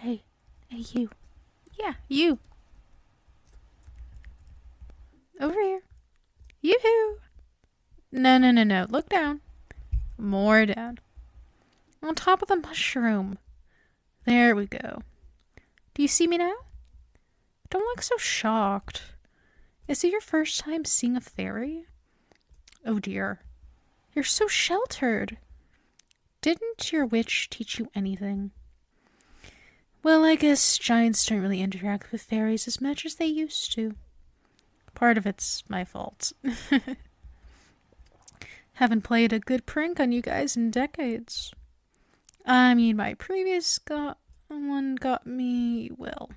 Hey, you. Yeah, you. Over here. Yoo-hoo! No. Look down. More down. On top of the mushroom. There we go. Do you see me now? Don't look so shocked. Is it your first time seeing a fairy? Oh dear. You're so sheltered. Didn't your witch teach you anything? Well, I guess giants don't really interact with fairies as much as they used to. Part of it's my fault. Haven't played a good prank on you guys in decades. I mean, my previous one got me, well,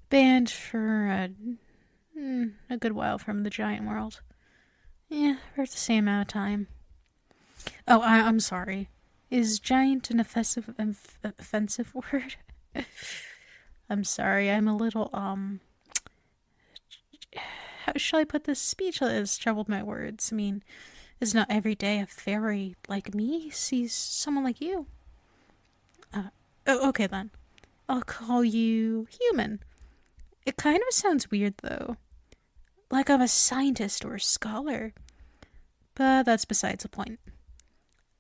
banned for a good while from the giant world. Yeah, for the same amount of time. Oh, I'm sorry. Is giant an offensive word? I'm sorry, I'm a little, how shall I put this? Speechless, troubled my words. I mean, it's not every day a fairy like me sees someone like you. Okay then. I'll call you human. It kind of sounds weird though. Like I'm a scientist or a scholar. But that's besides the point.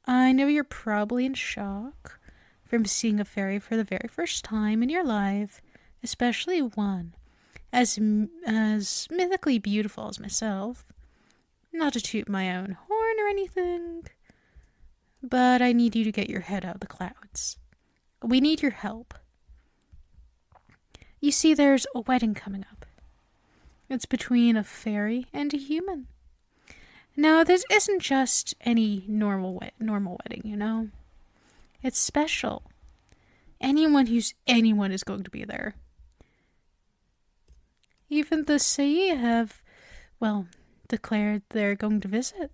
I know you're probably in shock from seeing a fairy for the very first time in your life, especially one as mythically beautiful as myself. Not to toot my own horn or anything, but I need you to get your head out of the clouds. We need your help. You see, there's a wedding coming up. It's between a fairy and a human. Now, this isn't just any normal wedding, you know? It's special. Anyone is going to be there. Even the Sei have, well, declared they're going to visit.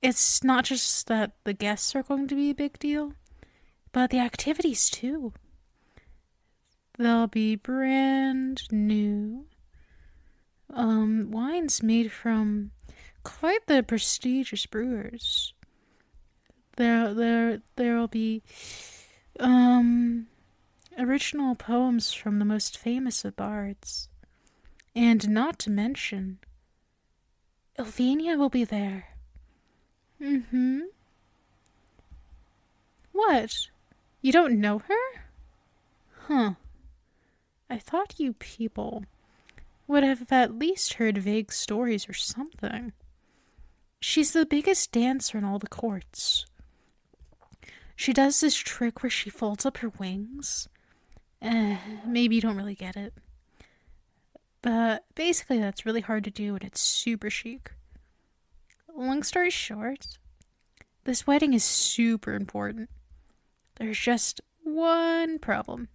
It's not just that the guests are going to be a big deal, but the activities too. They'll be brand new wines made from quite the prestigious brewers. There'll be original poems from the most famous of bards. And not to mention, Elvenia will be there. Mm-hmm. What? You don't know her? Huh. I thought you people would have at least heard vague stories or something. She's the biggest dancer in all the courts. She does this trick where she folds up her wings. Maybe you don't really get it. But basically that's really hard to do and it's super chic. Long story short, this wedding is super important. There's just one problem.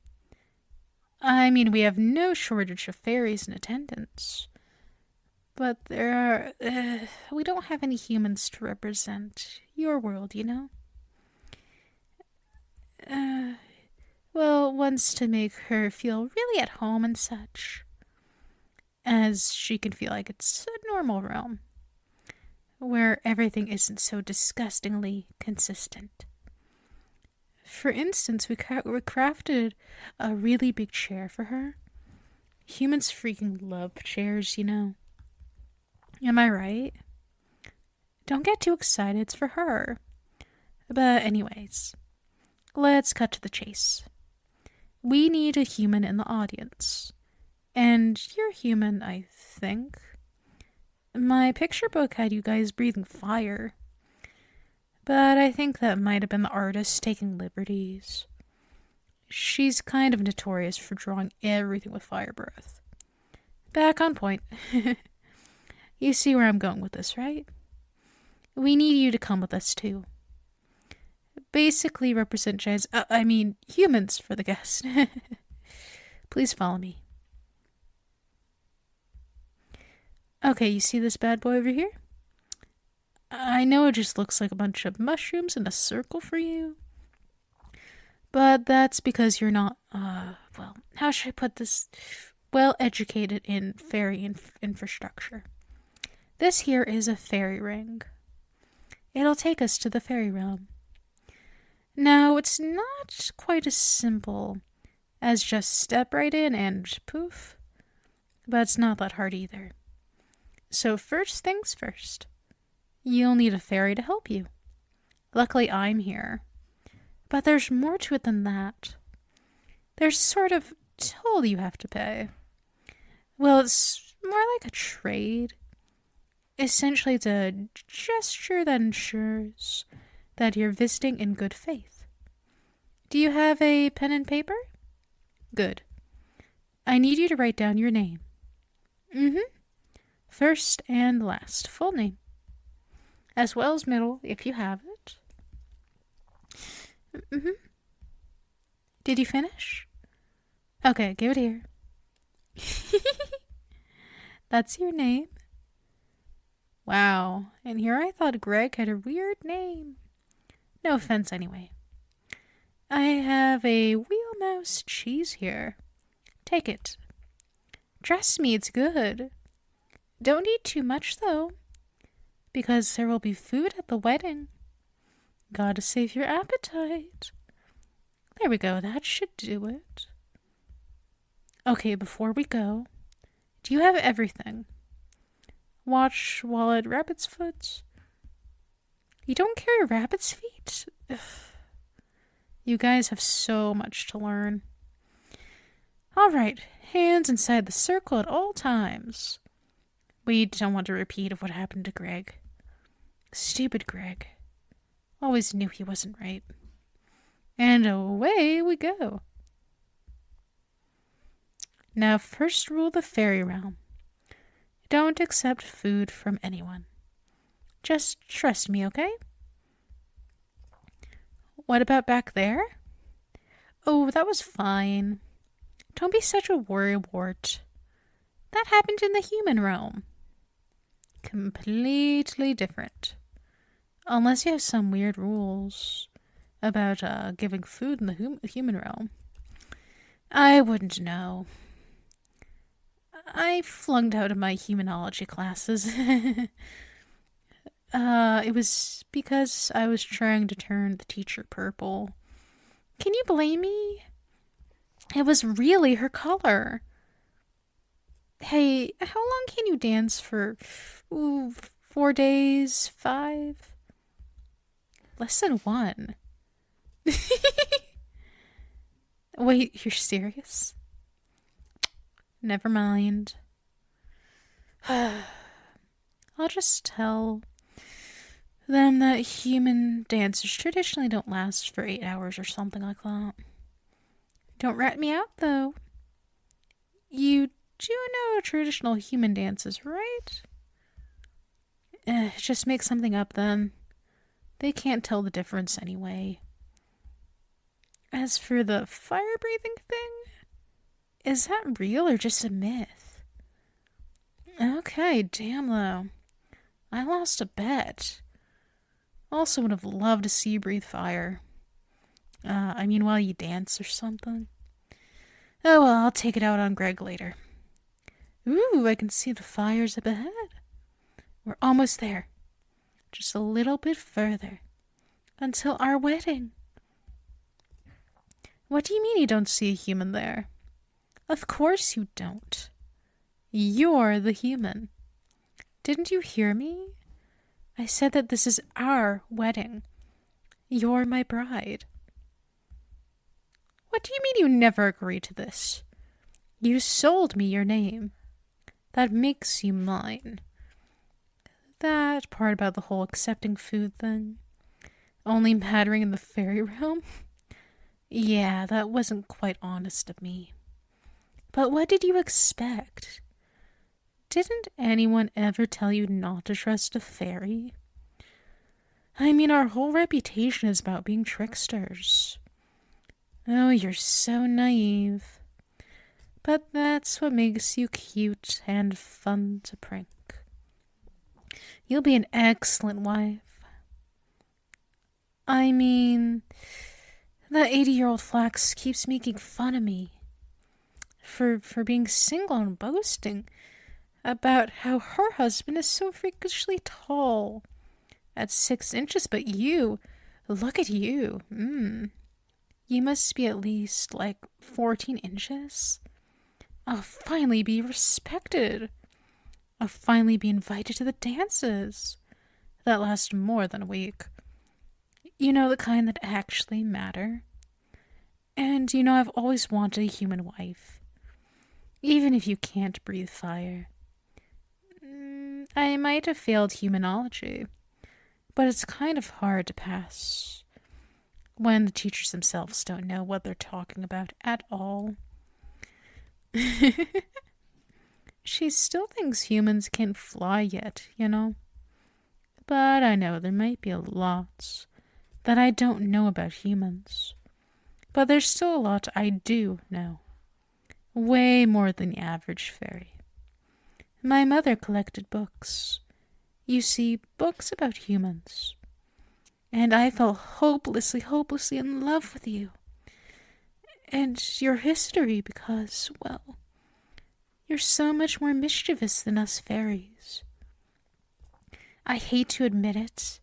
I mean, we have no shortage of fairies in attendance. But we don't have any humans to represent your world, you know? Well, wants to make her feel really at home and such. As she can feel like it's a normal realm. Where everything isn't so disgustingly consistent. For instance, we crafted a really big chair for her. Humans freaking love chairs, you know. Am I right? Don't get too excited, it's for her. But anyways, let's cut to the chase. We need a human in the audience. And you're human, I think. My picture book had you guys breathing fire. But I think that might have been the artist taking liberties. She's kind of notorious for drawing everything with fire breath. Back on point. You see where I'm going with this, right? We need you to come with us too. Basically represent humans for the guests. Please follow me. Okay, you see this bad boy over here? I know it just looks like a bunch of mushrooms in a circle for you. But that's because you're not, how should I put this? Well educated in fairy infrastructure. This here is a fairy ring. It'll take us to the fairy realm. Now, it's not quite as simple as just step right in and poof, but it's not that hard either. So first things first, you'll need a fairy to help you. Luckily, I'm here. But there's more to it than that. There's sort of toll you have to pay. Well, it's more like a trade. Essentially, it's a gesture that ensures that you're visiting in good faith. Do you have a pen and paper? Good. I need you to write down your name. First and last, full name. As well as middle, if you have it. Did you finish? Okay, give it here. That's your name? Wow, and here I thought Greg had a weird name. No offense, anyway. I have a wheelmouse cheese here. Take it. Trust me, it's good. Don't eat too much, though, because there will be food at the wedding. Gotta save your appetite. There we go, that should do it. Okay, before we go, do you have everything? Watch, wallet, rabbit's foot. You don't carry rabbit's feet? Ugh. You guys have so much to learn. All right, hands inside the circle at all times. We don't want a repeat of what happened to Greg. Stupid Greg. Always knew he wasn't right. And away we go. Now, first rule of the fairy realm. Don't accept food from anyone. Just trust me, okay? What about back there? Oh, that was fine. Don't be such a worrywart. That happened in the human realm. Completely different. Unless you have some weird rules about giving food in the human realm. I wouldn't know. I flunked out of my humanology classes. It was because I was trying to turn the teacher purple. Can you blame me? It was really her color. Hey, how long can you dance for? 4 days? 5? Less than 1. Wait, you're serious? Never mind. I'll just tell them that human dances traditionally don't last for 8 hours or something like that. Don't rat me out, though. You do know traditional human dances, right? Just make something up then. They can't tell the difference anyway. As for the fire-breathing thing, is that real or just a myth? Okay, damn though. I lost a bet. Also would have loved to see you breathe fire. While you dance or something. Oh well, I'll take it out on Greg later. Ooh, I can see the fires up ahead. We're almost there. Just a little bit further. Until our wedding. What do you mean you don't see a human there? Of course you don't. You're the human. Didn't you hear me? I said that this is our wedding. You're my bride. What do you mean you never agreed to this? You sold me your name. That makes you mine. That part about the whole accepting food thing, only mattering in the fairy realm? Yeah, that wasn't quite honest of me. But what did you expect? Didn't anyone ever tell you not to trust a fairy? Our whole reputation is about being tricksters. Oh, you're so naive. But that's what makes you cute and fun to prank. You'll be an excellent wife. That 80-year-old Flax keeps making fun of me for being single and boasting about how her husband is so freakishly tall at 6 inches, but you, Look at you. You must be at least like 14 inches. I'll finally be respected. I'll finally be invited to the dances that last more than a week. You know, the kind that actually matter. And you know, I've always wanted a human wife. Even if you can't breathe fire. I might have failed humanology, but it's kind of hard to pass when the teachers themselves don't know what they're talking about at all. She still thinks humans can't fly yet, you know? But I know there might be a lot that I don't know about humans. But there's still a lot I do know. Way more than the average fairy. My mother collected books. You see, books about humans. And I fell hopelessly, hopelessly in love with you. And your history because, well, you're so much more mischievous than us fairies. I hate to admit it,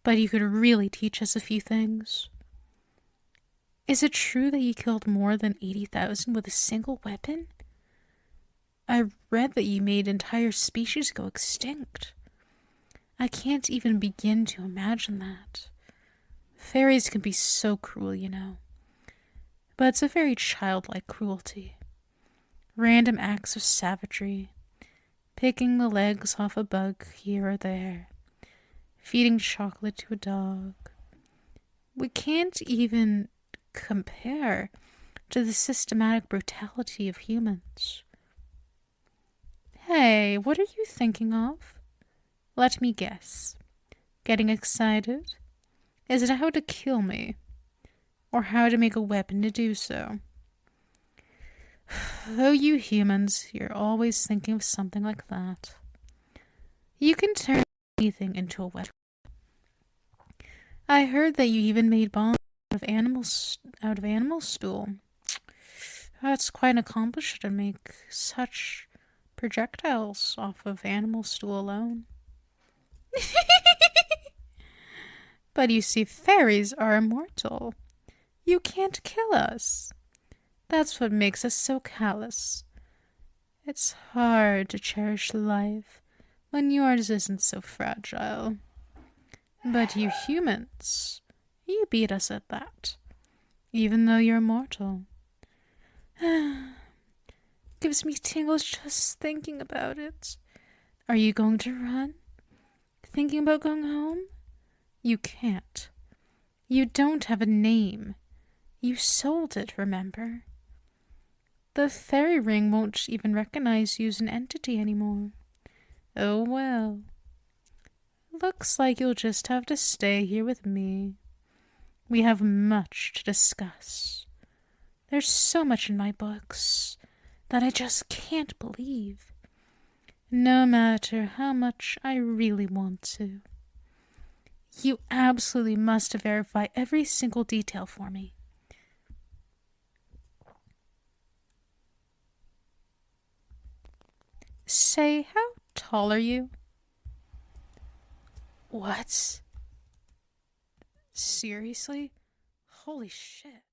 but you could really teach us a few things. Is it true that you killed more than 80,000 with a single weapon? I read that you made entire species go extinct. I can't even begin to imagine that. Fairies can be so cruel, you know. But it's a very childlike cruelty. Random acts of savagery. Picking the legs off a bug here or there. Feeding chocolate to a dog. We can't even compare to the systematic brutality of humans. Hey, what are you thinking of? Let me guess. Getting excited? Is it how to kill me? Or how to make a weapon to do so? Oh, you humans, you're always thinking of something like that. You can turn anything into a weapon. I heard that you even made bombs out of animal stool. That's quite an accomplishment to make such projectiles off of animal stool alone. But you see, fairies are immortal. You can't kill us. That's what makes us so callous. It's hard to cherish life when yours isn't so fragile. But you humans, you beat us at that, even though you're immortal. Gives me tingles just thinking about it. Are you going to run? Thinking about going home? You can't. You don't have a name. You sold it, remember? The fairy ring won't even recognize you as an entity anymore. Oh well. Looks like you'll just have to stay here with me. We have much to discuss. There's so much in my books that I just can't believe, no matter how much I really want to. You absolutely must verify every single detail for me. Say, how tall are you? What? Seriously? Holy shit.